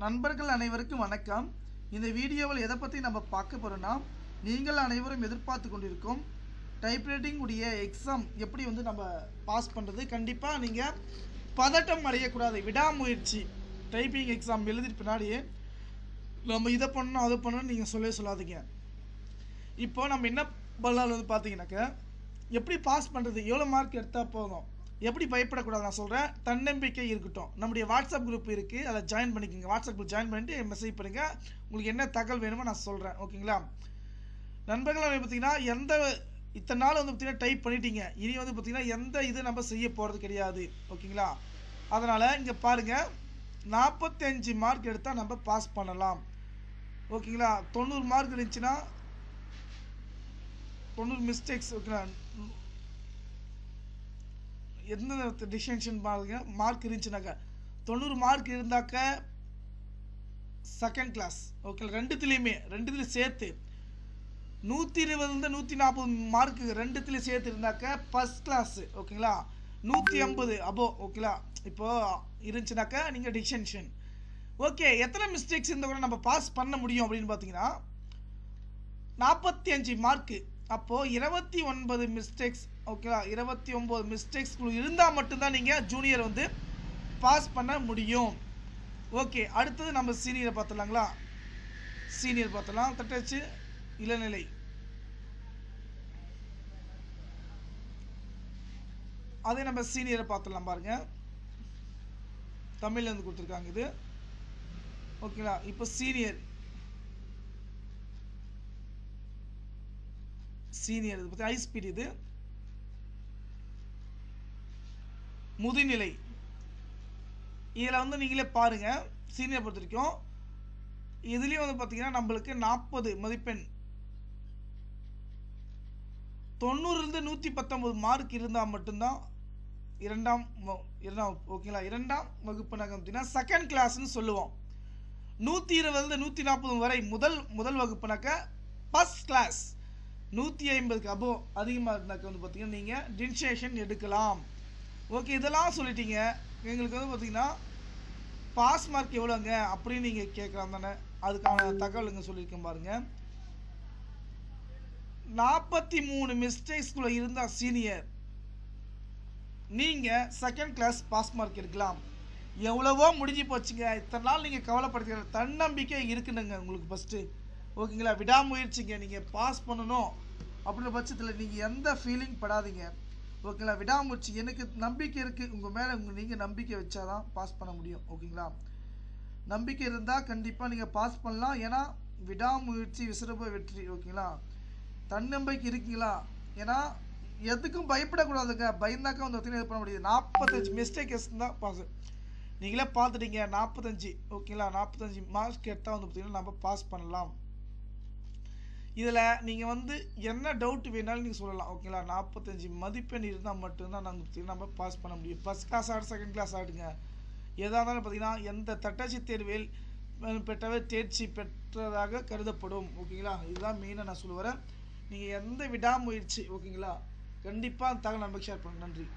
நண்பர்கள் அனைவருக்கும் வணக்கம். இந்த வீடியோவில் எதை பற்றி நம்ம பார்க்க போகிறோன்னா, நீங்கள் அனைவரும் எதிர்பார்த்து கொண்டிருக்கும் டைப்ரைட்டிங் உடைய எக்ஸாம் எப்படி நம்ம பாஸ் பண்ணுறது. கண்டிப்பாக நீங்கள் பதட்டம் அடையக்கூடாது. விடாமுயற்சி. டைப்பிங் எக்ஸாம் எழுதிட்டு பின்னாடியே நம்ம இதை பண்ணணும் அதை பண்ணணும் நீங்கள் சொல்லாதீங்க. இப்போ நம்ம என்ன பண்ணலாம் பார்த்தீங்கன்னாக்கா, எப்படி பாஸ் பண்ணுறது, எவ்வளோ மார்க் எடுத்தால் போதும், எப்படி பயப்படக்கூடாது நான் சொல்கிறேன். தன்னம்பிக்கை இருக்கட்டும். நம்முடைய வாட்ஸ்அப் குரூப் இருக்குது, அதை ஜாயின் பண்ணிக்கோங்க. வாட்ஸ்அப் குரூப் ஜாயின் பண்ணிட்டு மெசேஜ் பண்ணுங்கள். உங்களுக்கு என்ன தகவல் வேணுமோ நான் சொல்கிறேன். ஓகேங்களா நண்பர்கள்? பார்த்தீங்கன்னா இத்தனை நாள் பார்த்தீங்கன்னா டைப் பண்ணிட்டீங்க. இனி பார்த்தீங்கன்னா எந்த இது நம்ம செய்ய போகிறது கிடையாது. ஓகேங்களா? அதனால் இங்கே பாருங்கள், 45 மார்க் எடுத்தால் நம்ம பாஸ் பண்ணலாம். ஓகேங்களா? 90 மார்க் இருந்துச்சுன்னா 90 மிஸ்டேக்ஸ். ஓகேங்களா? எந்த டிஸ்டிங்ஷன் பாருங்க மார்க் இருந்துச்சுனாக்கா 90 மார்க் இருந்தாக்க செகண்ட் கிளாஸ். ஓகே, ரெண்டுத்துலேயும் சேர்த்து 120 140 மார்க் ரெண்டுத்துலேயும் சேர்த்து இருந்தாக்க ஃபர்ஸ்ட் கிளாஸ். ஓகேங்களா? 150 அபோ. ஓகேங்களா? இப்போ இருந்துச்சுனாக்கா நீங்கள் டிஸ்டிங்ஷன். ஓகே, எத்தனை மிஸ்டேக்ஸ் இருந்தால் கூட நம்ம பாஸ் பண்ண முடியும் அப்படின்னு பார்த்தீங்கன்னா 45 மார்க்கு. அப்போது 29 மிஸ்டேக்ஸ். ஓகேவா? 29 மிஸ்டேக்ஸ் இருந்தால் மட்டும்தான் நீங்கள் ஜூனியர் பாஸ் பண்ண முடியும். ஓகே, அடுத்தது நம்ம சீனியரை பார்த்துடலாங்களா? சீனியர் பார்த்துடலாம். தட்டச்சு இளநிலை. அதே நம்ம சீனியரை பார்த்துடலாம். பாருங்கள், தமிழ்லேருந்து கொடுத்துருக்காங்க இது. ஓகேங்களா? இப்போ சீனியர் இது பற்றி ஹை ஸ்பீட். இது முதுநிலை. இதில் நீங்களே பாருங்கள். சீனியர் பொறுத்த வரைக்கும் இதுலேயும் பார்த்தீங்கன்னா நம்மளுக்கு 40 மதிப்பெண். 90 119 மார்க் இருந்தால் மட்டும்தான் இரண்டாம். ஓகேங்களா? இரண்டாம் வகுப்பு பார்த்தீங்கன்னா செகண்ட் கிளாஸ்ன்னு சொல்லுவோம். 120 140 வரை முதல் வகுப்புனாக்க ஃபர்ஸ்ட் கிளாஸ். 150க்கு அபோ அதிகமாக இருந்தாக்க பார்த்தீங்கன்னா நீங்கள் டிஸ்டிங்ஷன் எடுக்கலாம். ஓகே, இதெல்லாம் சொல்லிட்டீங்க. எங்களுக்கு பார்த்தீங்கன்னா பாஸ் மார்க் எவ்வளோங்க அப்படின்னு நீங்கள் கேட்கலாம் தானே? அதுக்கான தகவலுங்க சொல்லியிருக்கேன் பாருங்கள். 43 மிஸ்டேக்ஸ்குள்ளே இருந்தால் சீனியர் நீங்கள் செகண்ட் கிளாஸ் பாஸ் மார்க் எடுக்கலாம். எவ்வளவோ முடிஞ்சு போச்சுங்க. இத்தனை நாள் நீங்கள் கவலைப்படுத்துகிற தன்னம்பிக்கை இருக்குனுங்க உங்களுக்கு ஃபஸ்ட்டு. ஓகேங்களா? விடாமுயற்சிங்க. நீங்கள் பாஸ் பண்ணணும் அப்படின்ற பட்சத்தில் நீங்கள் எந்த ஃபீலிங் படாதீங்க. ஓகேங்களா? விடாமுயற்சி. எனக்கு நம்பிக்கை இருக்குது உங்கள் மேலே. நீங்கள் நம்பிக்கை வச்சாதான் பாஸ் பண்ண முடியும். ஓகேங்களா? நம்பிக்கை இருந்தால் கண்டிப்பாக நீங்கள் பாஸ் பண்ணலாம். ஏன்னா விடாமுயற்சி விசிறப்ப வெற்றி. ஓகேங்களா? தன்னம்பிக்கை இருக்கீங்களா? ஏன்னா எதுக்கும் பயப்படக்கூடாதுங்க. பயந்தாக்க பார்த்தீங்கன்னா இது பண்ண முடியாது. 45 மிஸ்டேக்ஸ் தான் பாஸ். நீங்களே பார்த்துட்டீங்க 45. ஓகேங்களா? 45 மார்க் எடுத்தால் பார்த்தீங்கன்னா நம்ம பாஸ் பண்ணலாம். இதில் நீங்கள் என்ன டவுட் வேணாலும் நீங்கள் சொல்லலாம். ஓகேங்களா? 45 மதிப்பெண் இருந்தால் மட்டும்தான் நம்ம பாஸ் பண்ண முடியும். ஃபஸ்ட் கிளாஸ் ஆகிடும், செகண்ட் கிளாஸ் ஆகிடுங்க. எதாக இருந்தாலும் பார்த்தீங்கன்னா எந்த தட்டச்சு தேர்வில் பெற்றவர் தேர்ச்சி பெற்றதாக கருதப்படும். ஓகேங்களா? இதுதான் மெயினாக நான் சொல்லுவேன். நீங்கள் எந்த விடாமுயற்சி. ஓகேங்களா? கண்டிப்பாக அந்த தகவல் நம்பிக்கை ஷேர் பண்ணுங்க. நன்றி.